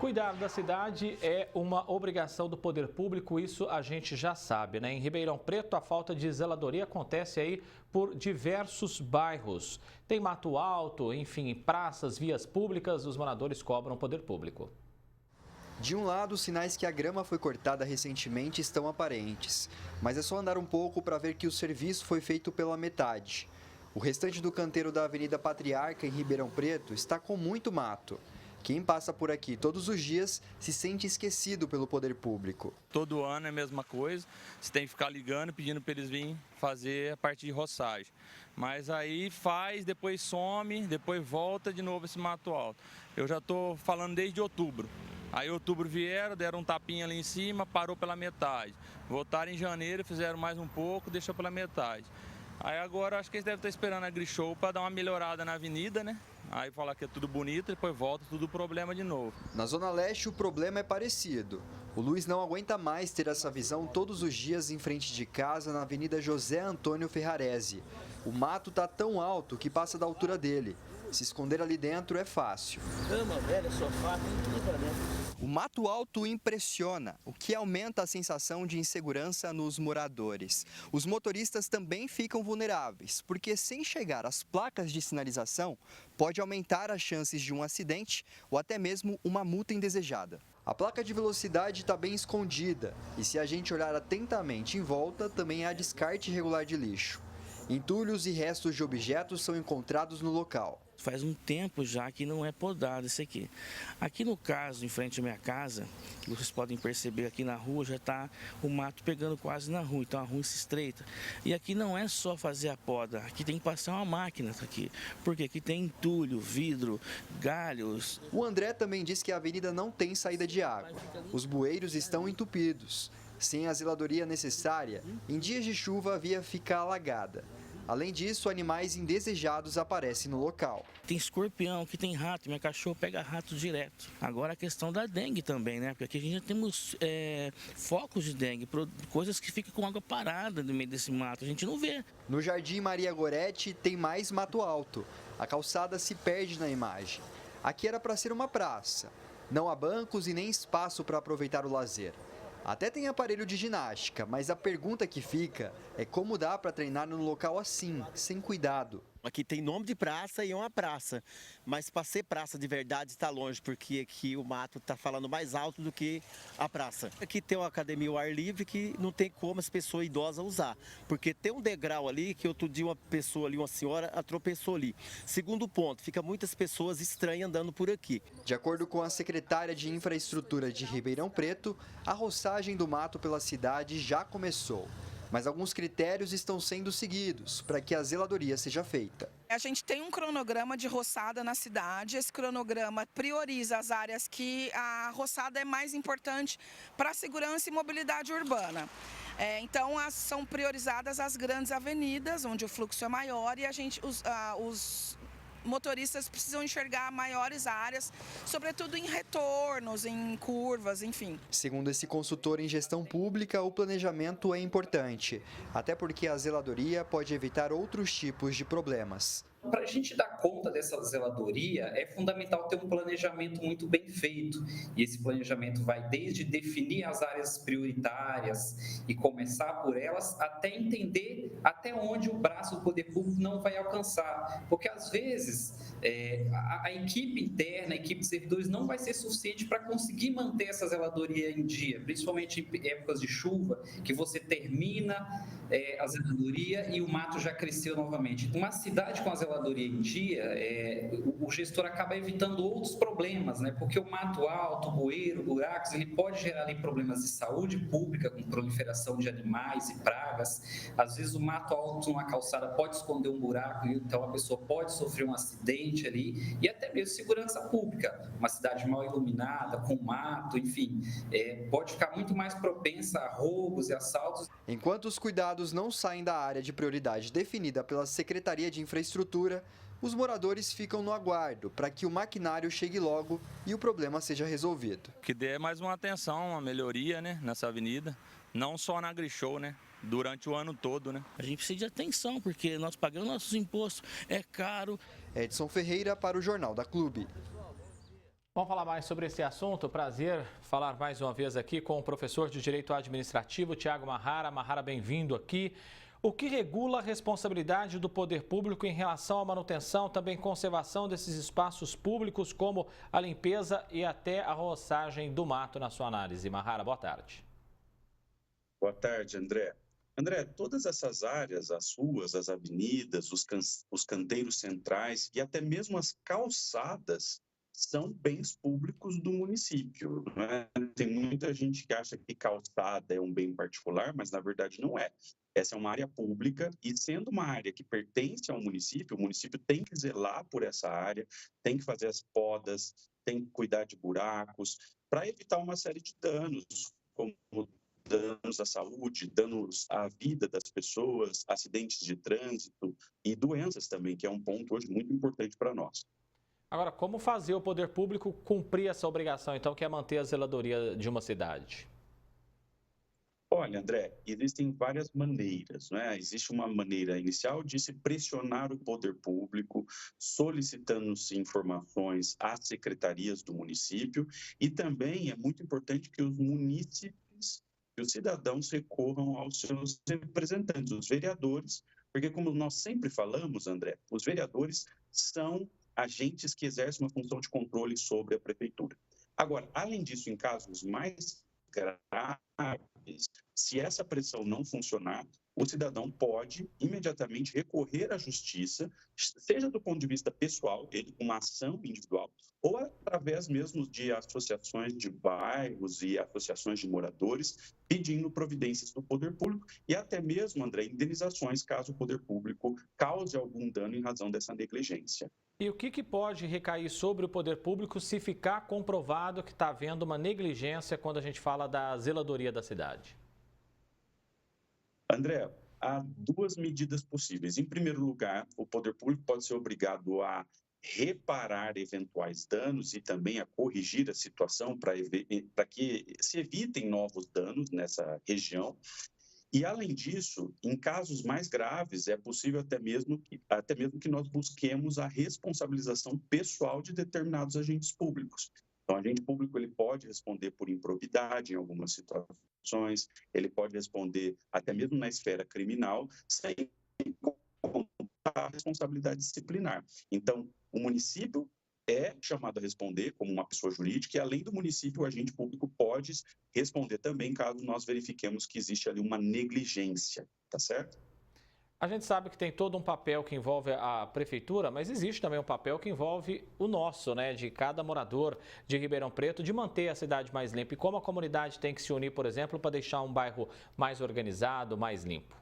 Cuidar da cidade é uma obrigação do poder público, isso a gente já sabe, né? Em Ribeirão Preto, a falta de zeladoria acontece aí por diversos bairros. Tem mato alto, enfim, em praças, vias públicas, os moradores cobram o poder público. De um lado, os sinais que a grama foi cortada recentemente estão aparentes, mas é só andar um pouco para ver que o serviço foi feito pela metade. O restante do canteiro da Avenida Patriarca, em Ribeirão Preto, está com muito mato. Quem passa por aqui todos os dias se sente esquecido pelo poder público. Todo ano é a mesma coisa, você tem que ficar ligando, pedindo para eles virem fazer a parte de roçagem. Mas aí faz, depois some, depois volta de novo esse mato alto. Eu já estou falando desde outubro. Aí em outubro vieram, deram um tapinha ali em cima, parou pela metade. Voltaram em janeiro, fizeram mais um pouco, deixou pela metade. Aí agora acho que eles devem estar esperando a AgriShow para dar uma melhorada na avenida, né? Aí falar que é tudo bonito, depois volta tudo problema de novo. Na Zona Leste o problema é parecido. O Luiz não aguenta mais ter essa visão todos os dias em frente de casa na Avenida José Antônio Ferrarese. O mato está tão alto que passa da altura dele. Se esconder ali dentro é fácil. Cama, velha, sofá, tem tudo para dentro. O mato alto impressiona, o que aumenta a sensação de insegurança nos moradores. Os motoristas também ficam vulneráveis, porque sem chegar às placas de sinalização, pode aumentar as chances de um acidente ou até mesmo uma multa indesejada. A placa de velocidade está bem escondida e se a gente olhar atentamente em volta, também há descarte irregular de lixo. Entulhos e restos de objetos são encontrados no local. Faz um tempo já que não é podado isso aqui. Aqui no caso, em frente à minha casa, vocês podem perceber aqui na rua já está o mato pegando quase na rua, então a rua se estreita. E aqui não é só fazer a poda, aqui tem que passar uma máquina aqui, porque aqui tem entulho, vidro, galhos. O André também diz que a avenida não tem saída de água. Os bueiros estão entupidos. Sem a zeladoria necessária, em dias de chuva a via fica alagada. Além disso, animais indesejados aparecem no local. Tem escorpião, aqui tem rato, minha cachorra pega rato direto. Agora a questão da dengue também, né? Porque aqui a gente já temos focos de dengue, coisas que ficam com água parada no meio desse mato, a gente não vê. No Jardim Maria Goretti tem mais mato alto. A calçada se perde na imagem. Aqui era para ser uma praça. Não há bancos e nem espaço para aproveitar o lazer. Até tem aparelho de ginástica, mas a pergunta que fica é como dá para treinar num local assim, sem cuidado. Aqui tem nome de praça e é uma praça, mas para ser praça de verdade está longe, porque aqui o mato está falando mais alto do que a praça. Aqui tem uma academia ao ar livre que não tem como as pessoas idosas usar, porque tem um degrau ali que outro dia uma pessoa ali, uma senhora, tropeçou ali. Segundo ponto, fica muitas pessoas estranhas andando por aqui. De acordo com a secretária de Infraestrutura de Ribeirão Preto, a roçagem do mato pela cidade já começou. Mas alguns critérios estão sendo seguidos para que a zeladoria seja feita. A gente tem um cronograma de roçada na cidade. Esse cronograma prioriza as áreas que a roçada é mais importante para a segurança e mobilidade urbana. Então, são priorizadas as grandes avenidas, onde o fluxo é maior e os motoristas precisam enxergar maiores áreas, sobretudo em retornos, em curvas, enfim. Segundo esse consultor em gestão pública, o planejamento é importante, até porque a zeladoria pode evitar outros tipos de problemas. Para a gente dar conta dessa zeladoria, é fundamental ter um planejamento muito bem feito. E esse planejamento vai desde definir as áreas prioritárias e começar por elas, até entender até onde o braço do poder público não vai alcançar. Porque, às vezes, a equipe interna, a equipe de servidores não vai ser suficiente para conseguir manter essa zeladoria em dia, principalmente em épocas de chuva, que você termina a zeladoria e o mato já cresceu novamente. Uma cidade com a zeladoria em dia, o gestor acaba evitando outros problemas, né? Porque o mato alto, bueiro, buracos, ele pode gerar ali problemas de saúde pública, com proliferação de animais e pragas. Às vezes o mato alto numa calçada pode esconder um buraco, então a pessoa pode sofrer um acidente ali, e até mesmo segurança pública. Uma cidade mal iluminada, com mato, enfim, pode ficar muito mais propensa a roubos e assaltos. Enquanto os cuidados não saem da área de prioridade definida pela Secretaria de Infraestrutura, os moradores ficam no aguardo para que o maquinário chegue logo e o problema seja resolvido. Que dê mais uma atenção, uma melhoria, né, nessa avenida, não só na AgriShow, né, durante o ano todo, né. A gente precisa de atenção, porque nós pagamos nossos impostos, é caro. Edson Ferreira para o Jornal da Clube. Vamos falar mais sobre esse assunto. Prazer falar mais uma vez aqui com o professor de Direito Administrativo, Tiago Marrara. Marrara, bem-vindo aqui. O que regula a responsabilidade do poder público em relação à manutenção, também conservação desses espaços públicos, como a limpeza e até a roçagem do mato, na sua análise? Marrara, boa tarde. Boa tarde, André. André, todas essas áreas, as ruas, as avenidas, os canteiros centrais e até mesmo as calçadas são bens públicos do município, né? Tem muita gente que acha que calçada é um bem particular, mas na verdade não é. Essa é uma área pública e, sendo uma área que pertence ao município, o município tem que zelar por essa área, tem que fazer as podas, tem que cuidar de buracos, para evitar uma série de danos, como danos à saúde, danos à vida das pessoas, acidentes de trânsito e doenças também, que é um ponto hoje muito importante para nós. Agora, como fazer o poder público cumprir essa obrigação, então, que é manter a zeladoria de uma cidade? Olha, André, existem várias maneiras, né? Existe uma maneira inicial de se pressionar o poder público, solicitando-se informações às secretarias do município, e também é muito importante que os munícipes, que os cidadãos recorram aos seus representantes, os vereadores, porque como nós sempre falamos, André, os vereadores são agentes que exercem uma função de controle sobre a prefeitura. Agora, além disso, em casos mais graves, se essa pressão não funcionar, o cidadão pode imediatamente recorrer à justiça, seja do ponto de vista pessoal, ele com uma ação individual, ou através mesmo de associações de bairros e associações de moradores, pedindo providências do poder público e até mesmo, André, indenizações caso o poder público cause algum dano em razão dessa negligência. E o que pode recair sobre o poder público se ficar comprovado que está havendo uma negligência quando a gente fala da zeladoria da cidade? André, há duas medidas possíveis. Em primeiro lugar, o poder público pode ser obrigado a reparar eventuais danos e também a corrigir a situação para que se evitem novos danos nessa região. E, além disso, em casos mais graves, é possível até mesmo que nós busquemos a responsabilização pessoal de determinados agentes públicos. Então, o agente público ele pode responder por improbidade em algumas situações, ele pode responder até mesmo na esfera criminal, sem a responsabilidade disciplinar. Então, o município é chamado a responder como uma pessoa jurídica e, além do município, o agente público pode responder também caso nós verifiquemos que existe ali uma negligência, tá certo? A gente sabe que tem todo um papel que envolve a prefeitura, mas existe também um papel que envolve o nosso, né, de cada morador de Ribeirão Preto, de manter a cidade mais limpa. E como a comunidade tem que se unir, por exemplo, para deixar um bairro mais organizado, mais limpo?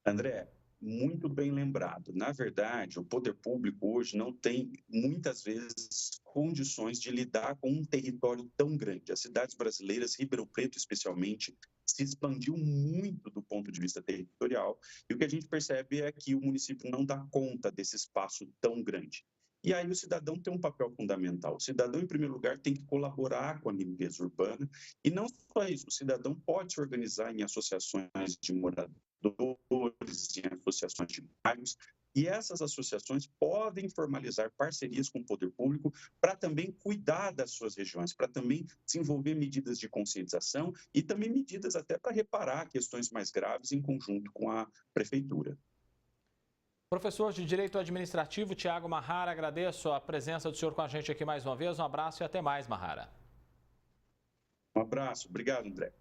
André, muito bem lembrado. Na verdade, o poder público hoje não tem, muitas vezes, condições de lidar com um território tão grande. As cidades brasileiras, Ribeirão Preto especialmente, se expandiu muito do ponto de vista territorial, e o que a gente percebe é que o município não dá conta desse espaço tão grande. E aí o cidadão tem um papel fundamental. O cidadão, em primeiro lugar, tem que colaborar com a limpeza urbana, e não só isso, o cidadão pode se organizar em associações de moradores, em associações de bairros, e essas associações podem formalizar parcerias com o poder público para também cuidar das suas regiões, para também desenvolver medidas de conscientização e também medidas até para reparar questões mais graves em conjunto com a prefeitura. Professor de Direito Administrativo, Tiago Marrara, agradeço a presença do senhor com a gente aqui mais uma vez. Um abraço e até mais, Marrara. Um abraço. Obrigado, André.